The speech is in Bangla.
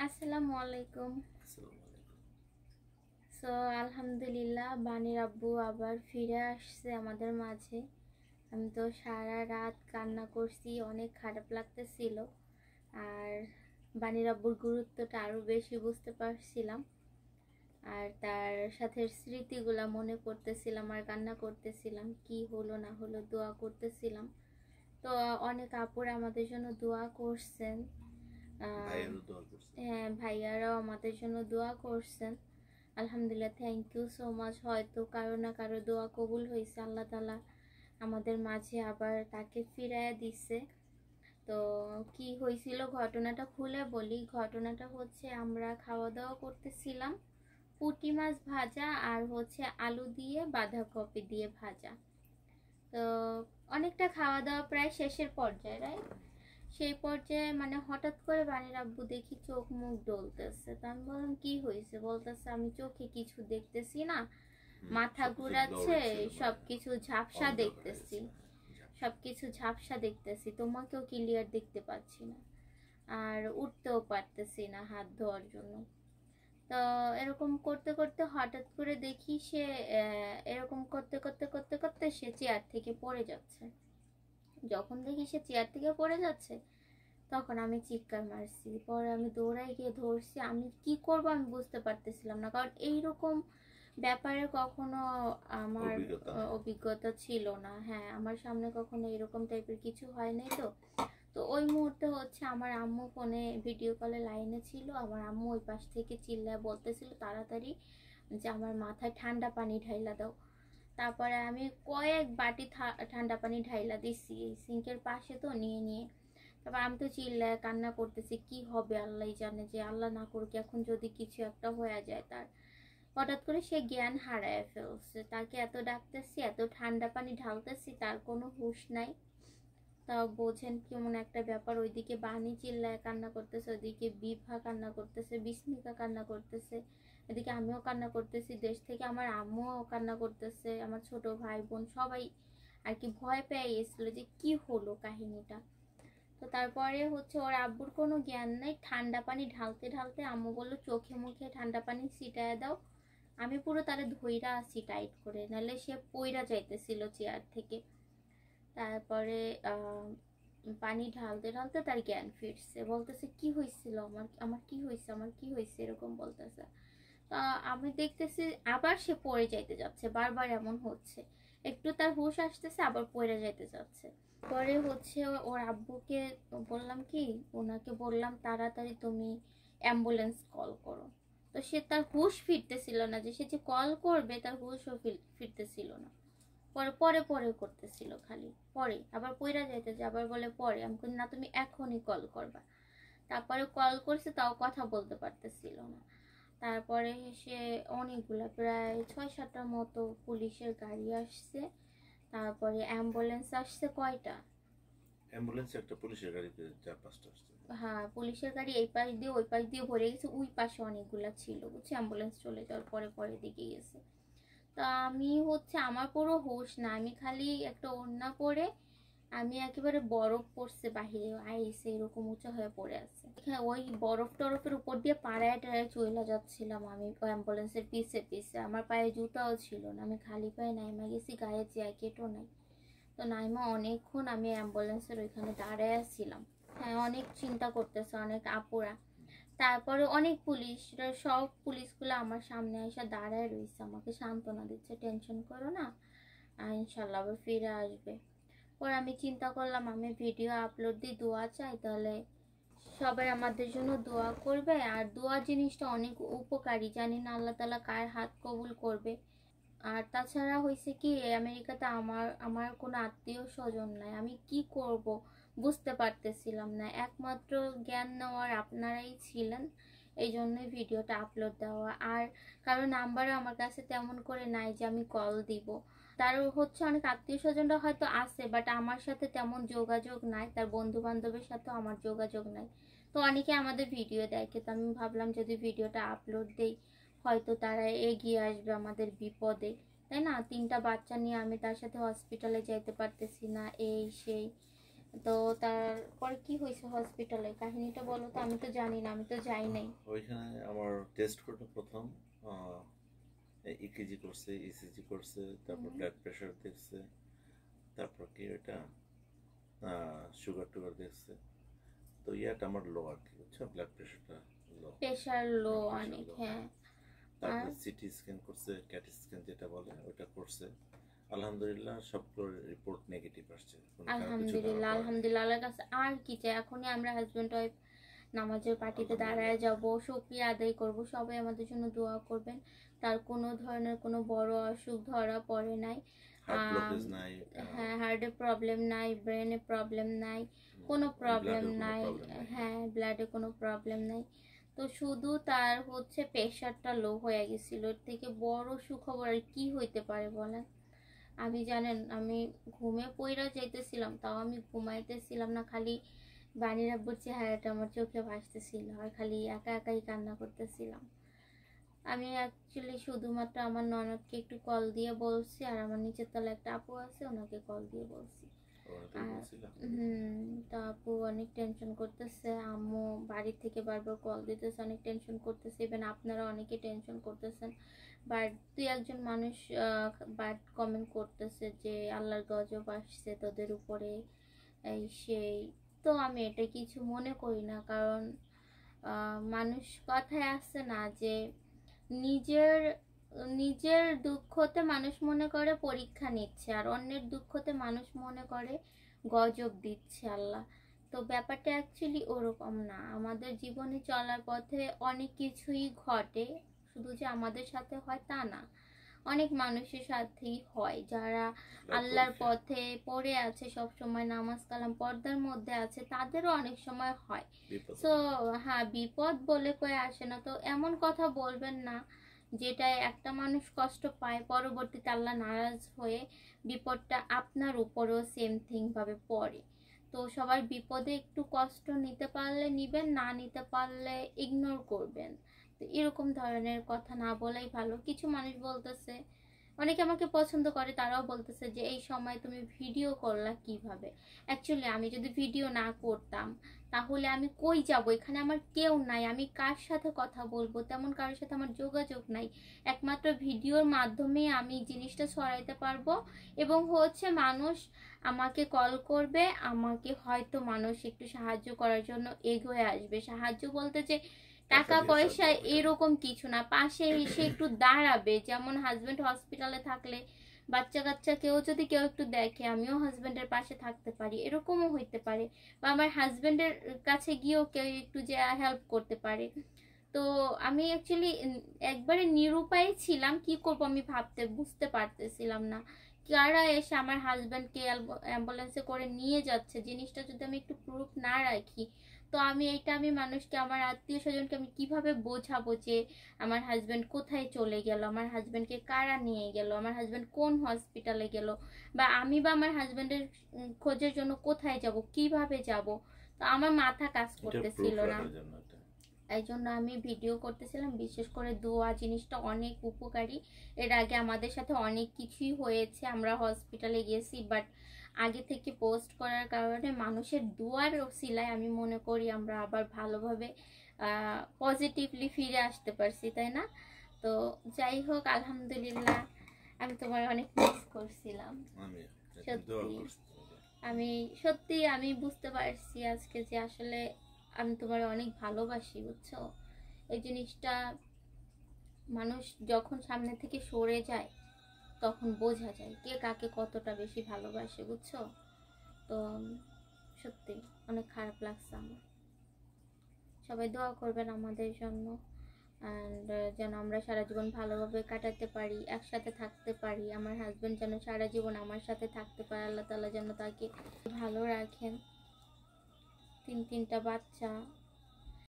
আসসালামু আলাইকুম। সো আলহামদুলিল্লাহ বানির আব্বু আবার ফিরে আসছে আমাদের মাঝে। আমি তো সারা রাত কান্না করছি, অনেক খারাপ লাগতেছিল। আর বানির আব্বুর গুরুত্বটা আরো বেশি বুঝতে পারছিলাম। আর তার সাথে স্মৃতিগুলা মনে করতেছিলাম আর কান্না করতেছিলাম, কি হলো না হলো দোয়া করতেছিলাম। তো অনেক আপুরা আমাদের জন্য দোয়া করছেন। হ্যাঁ, ভাইয়ারাও আমাদের জন্য দোয়া করছেন। আলহামদুলিল্লাহ, থ্যাংক ইউ সো মাচ। হয়তো কারো না কারো দোয়া কবুল হয়েছে, আল্লাহ তাআলা আমাদের মাঝে আবার তাকে ফিরাইয়া দিচ্ছে। তো কি হয়েছিল ঘটনাটা খুলে বলি। ঘটনাটা হচ্ছে, আমরা খাওয়া দাওয়া করতেছিলাম, পুঁটি মাছ ভাজা আর হচ্ছে আলু দিয়ে বাঁধাকপি দিয়ে ভাজা। তো অনেকটা খাওয়া দাওয়া প্রায় শেষের পর্যায়ে, রাইট? সেই পর্যায়ে মানে হঠাৎ করে বানির আব্বু দেখি চোখ মুখ ডলতেছে। তো আমি বললাম কি হয়েছে? বলতেছে আমি চোখে কিছু দেখতেছি না, মাথা ঘুরাচ্ছে, সবকিছু ঝাপসা দেখতেছি, সবকিছু ঝাপসা দেখতেছি, তোমাকেও ক্লিয়ার দেখতে পাচ্ছি না, আর উঠতেও পারতেছি না হাত ধোয়ার জন্য। তো এরকম করতে করতে হঠাৎ করে দেখি সে এরকম করতে করতে করতে করতে সে চেয়ার থেকে পড়ে যাচ্ছে। যখন দেখি সে চেয়ার থেকে পড়ে যাচ্ছে, তখন আমি চিৎকার মারছি। পরে আমি দৌড়াই গিয়ে ধরছি। আমি কি করব আমি বুঝতে পারতেছিলাম না, কারণ এইরকম ব্যাপারে কখনো আমার অভিজ্ঞতা ছিল না। হ্যাঁ, আমার সামনে কখনো এরকম টাইপের কিছু হয় নাই। তো তো ওই মুহূর্তে হচ্ছে আমার আম্মু ফোনে ভিডিও কলে লাইনে ছিল। আমার আম্মু ওই পাশ থেকে চিল্লায় বলতেছিল তাড়াতাড়ি যে আমার মাথায় ঠান্ডা পানি ঢাইলা দাও। তারপরে আমি কয়েক বাটি ঠান্ডা পানি ঢাইলা দিছি এই সিঙ্কের পাশে, তো নিয়ে নিয়ে। তারপর আমি তো চিল্লায় কান্না করতেছি, কি হবে আল্লাহই জানে, যে আল্লাহ না করুক এখন যদি কিছু একটা হয়ে যায় তার। হঠাৎ করে সে জ্ঞান হারায় ফেলছে। তাকে এত ডাকতেছি, এত ঠান্ডা পানি ঢালতেছি, তার কোনো হুঁশ নাই। তাও বোঝেন কেমন একটা ব্যাপার। ওইদিকে বানি চিল্লায় কান্না করতেছে, ওইদিকে বিভা কান্না করতেছে, বিস্মিকা কান্না করতেছে, এদিকে আমিও কান্না করতেছি। দেশ থেকে আমার আম্মুও কান্না করতেছে, আমার ছোট ভাই বোন সবাই আর কি ভয় পেয়ে গেছিল যে কি হলো কাহিনীটা। তো তারপরে হচ্ছে ওর আব্বুর কোনো জ্ঞান নাই, ঠান্ডা পানি ঢালতে ঢালতে আম্মু বললো চোখে মুখে ঠান্ডা পানি ছিটায় দাও। আমি পুরো তারে ধইরা আছি টাইট করে, নাহলে সে পইরা যাইতেছিল চেয়ার থেকে। তারপরে পানি ঢালতে ঢালতে তার জ্ঞান ফিরছে, বলতেছে কি হয়েছিল, আমার আমার কি হয়েছে, আমার কি হয়েছে, এরকম বলতেছে। তা আমি দেখতেছি আবার সে পড়ে যাইতে যাচ্ছে, বারবার এমন হচ্ছে, একটু তার হুঁশ আসতেছে আবার পড়ে যাইতে যাচ্ছে। পরে হচ্ছে ওর আব্বুকে বললাম, কি ওনাকে বললাম তাড়াতাড়ি তুমি অ্যাম্বুলেন্স কল করো। তো সে তার হুঁশ ফিরতেছিল না, যে সে যে কল করবে তার হুঁশও ফিরতেছিল না। পরে পরে পরে করতেছিল খালি, পরে আবার পইরা যাইতেছে, আবার বলে পরে। আমি বলি না, তুমি এখনই কল করবা। তারপরে কল করছে, তাও কথা বলতে পারতেছিল না। তারপরে সে অনেকগুলা প্রায় 6-7টার মতো পুলিশের গাড়ি আসছে। তারপরে অ্যাম্বুলেন্স আসছে কয়টা, অ্যাম্বুলেন্স একটা পুলিশের গাড়িতে 4-5টা আসছে। হ্যাঁ, পুলিশের গাড়ি এই পাশ দিয়ে ওই পাশ দিয়ে ভরে গেছে, ওই পাশে অনেকগুলা ছিল বুঝছি। অ্যাম্বুলেন্স চলে যাওয়ার পরে পরে দিকে গেছে। তা আমি হচ্ছে আমার পুরো হুঁশ না, আমি খালি একটা ওড়না পরে, আমি একেবারে বরফ পড়ছে বাহিরে আইসে এরকম উঁচা হয়ে পড়ে আছে। হ্যাঁ, ওই বরফ টরফের উপর দিয়ে পাড়ায় টাড়ায় চলে যাচ্ছিলাম আমি অ্যাম্বুলেন্সের পিছে পিছে। আমার পায়ে জুতাও ছিল না, আমি খালি পায়ে নাইমা গেছি, গায়ে জ্যাকেটও নাই। তো নাইমা অনেকক্ষণ আমি অ্যাম্বুলেন্সের ওইখানে দাঁড়ায় ছিলাম। হ্যাঁ, অনেক চিন্তা করতেছে অনেক আপুরা। তারপরে অনেক পুলিশরা, সব পুলিশগুলো আমার সামনে এসে দাঁড়ায় রয়েছে, আমাকে সান্ত্বনা দিচ্ছে, টেনশন করো না, ইনশাল্লাহ আবার ফিরে আসবে। পরে আমি চিন্তা করলাম আমি ভিডিও আপলোড দিই, দোয়া চাই, তাহলে সবাই আমাদের জন্য দোয়া করবে। আর দোয়া জিনিসটা অনেক উপকারী, জানি না আল্লাহ তাআলা কার হাত কবুল করবে। আর তাছাড়া হয়েছে কি, আমেরিকাতে আমার আমার কোনো আত্মীয় স্বজন নাই, আমি কি করব বুঝতে পারতেছিলাম না। একমাত্র জ্ঞান নেওয়ার আপনারাই ছিলেন, এই জন্যই ভিডিওটা আপলোড দেওয়া। আর কারো নাম্বারও আমার কাছে তেমন করে নাই যে আমি কল দিব। তার হচ্ছে অনেক আত্মীয় স্বজনরা হয়তো আছে, বাট আমার সাথে তেমন যোগাযোগ নাই, তার বন্ধু বান্ধবের সাথেও আমার যোগাযোগ নাই। তো অনেকে আমাদের ভিডিও দেখে, তো আমি ভাবলাম যদি ভিডিওটা আপলোড দেই হয়তো তারা এগিয়ে আসবে আমাদের বিপদে, তাই না? 3টা বাচ্চা নিয়ে আমি তার সাথে হসপিটালে যাইতে পারতেছি না, এই সেই। তো তারপর কি হয়েছে হসপিটালে, কাহিনীটা বলো তো, আমি তো জানি না, আমি তো যাই নাই। ওইখানে আমার টেস্ট করলো প্রথম, ইকিজি করছে, ইসিজি করছে, তারপর ব্লাড প্রেশার দেখছে, তারপর কি এটা সুগার টুগার দেখছে। তো ইয়াটা আমার লো আর কি, বুঝছো, ব্লাড প্রেশারটা লো। প্রেশার লো প্রেশার অনেক, লো, হ্যাঁ। আর তারপরে সিটি স্ক্যান করছে, ক্যাট স্ক্যান যেটা বলে ওটা করছে। আলহামদুলিল্লাহ সবগুলো রিপোর্ট নেগেটিভ আসছে, কোনো খারাপ কিছু ধরা আলহামদুলিল্লাহ, পড়েনি। আলহামদুলিল্লাহ, আল্লাহর কাছে আর কি চাই। এখনই আমরা হাজবেন্ড ওয়াইফ নামাজের পার্টিতে দাঁড়ায় যাব, শুকরিয়া আদায় করব, সবাই আমাদের জন্য দোয়া করবেন। তার কোনো ধরনের কোনো বড় অসুখ ধরা পড়ে নাই, হার্ট ব্লকেজ নাই, হ্যাঁ, হার্টের প্রবলেম নাই, ব্রেনে প্রবলেম নাই, কোনো প্রবলেম ব্লাডের কোনো নাই, প্রবলেম নাই। হ্যাঁ, ব্লাডে কোনো প্রবলেম নাই। তো শুধু তার হচ্ছে প্রেশারটা লো হয়ে গেছিল, এর থেকে বড় সুখবর আর কি হইতে পারে বলেন। আমি জানেন আমি ঘুমে পইরা যাইতেছিলাম, তাও আমি ঘুমাইতেছিলাম না, খালি বানির আব্বুর চেহারাটা আমার চোখে ভাসতেছিল আর খালি একা একাই কান্না করতেছিলাম। আমি অ্যাকচুয়ালি শুধুমাত্র আমার ননদকে একটু কল দিয়ে বলছি, আর আমার নিচের তলা একটা আপু আছে, ওনাকে কল দিয়ে বলছি। তা আপু অনেক টেনশন করতেছে, আম্মু বাড়ি থেকে বারবার কল দিতেছে, অনেক টেনশন করতেছে, ইভেন আপনারা অনেকে টেনশন করতেছেন। বাট তুই একজন মানুষ বাট কমেন্ট করতেছে যে আল্লাহর গজব আসছে তোদের উপরে, এই সেই। তো আমি এটা কিছু মনে করি না, কারণ মানুষ কথায় আসছে না যে নিজের নিজের দুঃখতে মানুষ মনে করে পরীক্ষা নিচ্ছে, আর অন্যের দুঃখতে মানুষ মনে করে গজব দিচ্ছে আল্লাহ। তো ব্যাপারটা অ্যাকচুয়ালি ওরকম না। আমাদের জীবনে চলার পথে অনেক কিছুই ঘটে, শুধু যে আমাদের সাথে হয় তা না, অনেক মানুষের সাথেই হয় যারা আল্লাহর পথে পড়ে আছে, সব সময় নামাজ কালাম পর্দার মধ্যে আছে, তাদেরও অনেক সময় হয়। তো হ্যাঁ, বিপদ বলে কয়ে আসে না। তো এমন কথা বলবেন না যেটা একটা মানুষ কষ্ট পায়, পরবর্তীতে আল্লাহ নারাজ হয়ে বিপদটা আপনার উপরেও সেম থিং ভাবে পড়ে। তো সবার বিপদে একটু কষ্ট নিতে পারলে নিবেন, না নিতে পারলে ইগনোর করবেন। তো এরকম ধরনের কথা না বলাই ভালো। কিছু মানুষ বলতেছে, অনেকে আমাকে পছন্দ করে, তারাও বলতেছে যে এই সময় তুমি ভিডিও করলা কিভাবে। অ্যাকচুয়ালি আমি যদি ভিডিও না করতাম তাহলে আমি কই যাব, এখানে আমার কেউ নাই, আমি কার সাথে কথা বলবো, তেমন কারোর সাথে আমার যোগাযোগ নাই। একমাত্র ভিডিওর মাধ্যমে আমি জিনিসটা ছড়াইতে পারবো, এবং হচ্ছে মানুষ আমাকে কল করবে, আমাকে হয়তো মানুষ একটু সাহায্য করার জন্য এগিয়ে আসবে। সাহায্য বলতে যে টাকা পয়সা এরকম কিছু না, পাশে এসে একটু দাঁড়াবে। যেমন হাজবেন্ড হসপিটালে থাকলে বাচ্চা কাচ্চা কেউ যদি কেউ একটু দেখে, আমিও হাজবেন্ডের পাশে থাকতে পারি, এরকমও হইতে পারে। বা আমার হাজবেন্ডের কাছে গিয়েও কেউ একটু যে হেল্প করতে পারে। তো আমি অ্যাকচুয়ালি একবারে নিরুপায় ছিলাম, কি করব আমি বুঝতে পারতেছিলাম না। কারা এসে আমার হাজবেন্ডকে অ্যাম্বুলেন্সে করে নিয়ে যাচ্ছে, জিনিসটা যদি আমি একটু প্রুফ না রাখি, তো আমি মানুষকে, আমার আত্মীয় স্বজনকে আমি কিভাবে বোঝাবো যে আমার হাজবেন্ড কোথায় চলে গেল, আমার হাজবেন্ডকে কারা নিয়ে গেল, আমার হাজবেন্ড কোন হসপিটালে গেল, বা আমি বা আমার হাজবেন্ডের খোঁজের জন্য কোথায় যাব, কিভাবে যাব। তো আমার মাথা কাজ করতেছিল না, এই জন্য আমি ভিডিও করতেছিলাম। বিশেষ করে দোয়া জিনিসটা অনেক উপকারী। এর আগে আমাদের সাথে অনেক কিছুই হয়েছে, আমরা হসপিটালে গেছি, বাট আগে থেকে পোস্ট করার কারণে মানুষের দোয়ার ওসিলায় আমি মনে করি আমরা আবার ভালোভাবে পজিটিভলি ফিরে আসতে পারছি, তাই না? তো যাই হোক, আলহামদুলিল্লাহ। আমি তোমার অনেক মিস করছিলাম, সত্যি আমি বুঝতে পারছি আজকে যে আসলে আমি তোমার অনেক ভালোবাসি, বুঝছো। এই জিনিসটা মানুষ যখন সামনে থেকে সরে যায় তখন বোঝা যায় কে কাকে কতটা বেশি ভালোবাসে, বুঝছো। তো সত্যি অনেক খারাপ লাগছে আমার। সবাই দোয়া করবেন আমাদের জন্য, অ্যান্ড যেন আমরা সারা জীবন ভালোভাবে কাটাতে পারি, একসাথে থাকতে পারি। আমার হাজবেন্ড যেন সারা জীবন আমার সাথে থাকতে পারে, আল্লাহ তাআলা যেন তাকে ভালো রাখেন। তিনটা বাচ্চা,